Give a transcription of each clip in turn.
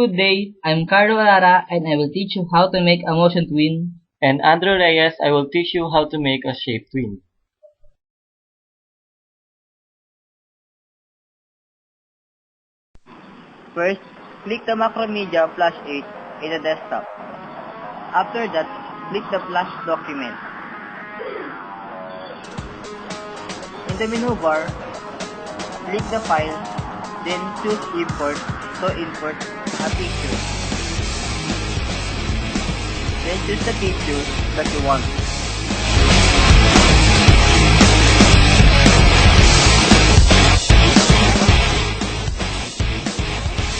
Good day, I'm Carlo Alara and I will teach you how to make a motion twin. And Andrew Reyes, I will teach you how to make a shape twin. First, click the Macromedia Flash 8 in the desktop. After that, click the Flash document. In the menu bar, click the file, then choose Import to import a picture. Then choose the picture that you want.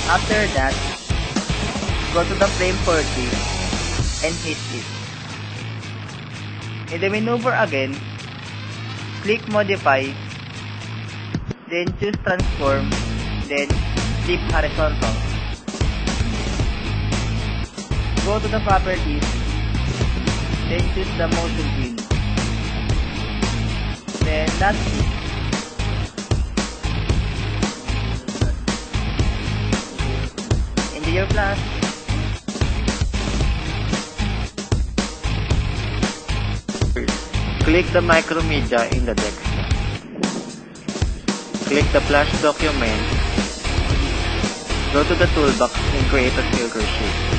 After that, go to the frame 40 and hit it. In the menu bar again, click Modify, then choose Transform, then flip horizontal. Go to the Properties, then choose the Motion Twin. Then that's it. Enjoy your class! Click the Micromedia in the desktop. Click the Flash document. Go to the toolbox and create a circle shape.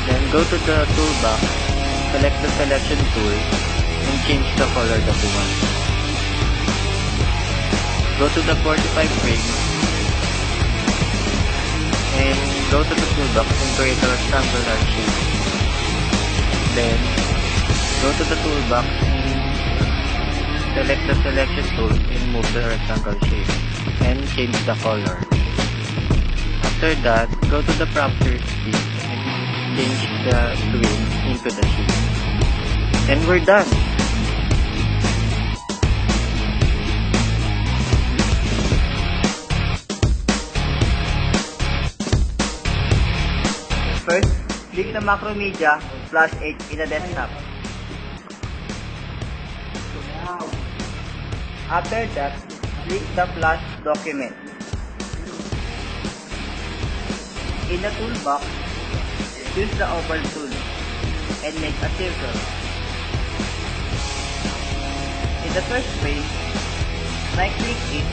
Then go to the toolbox, select the selection tool, and change the color that you want. Go to the 45 frame, and go to the toolbox and create a rectangular shape. Then, go to the toolbox and select the selection tool and move the rectangle shape and change the color. After that, go to the properties and change the green into the shape. And we're done! First, click the Macromedia Flash 8 in the desktop. After that, click the Flash document. In the toolbox, use the Oval tool and make a circle. In the first frame, right-click it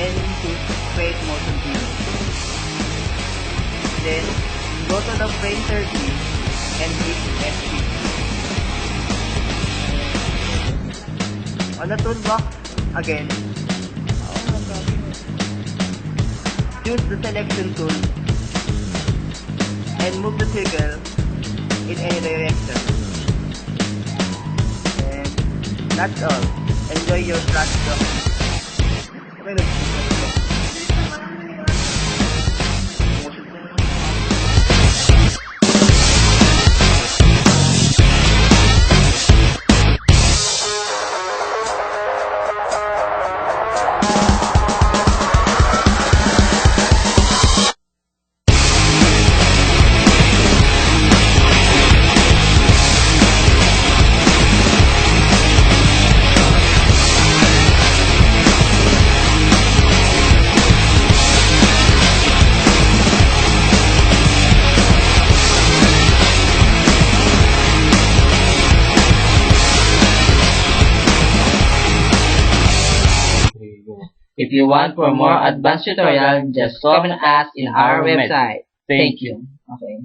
and choose Create Motion Twin. Then, go to the frame 30 and hit Escape. On the toolbox, again, choose the selection tool and move the circle in any direction. And that's all. Enjoy your Flash document. If you want for more advanced tutorial, just comment us in our website. Thank you. Okay.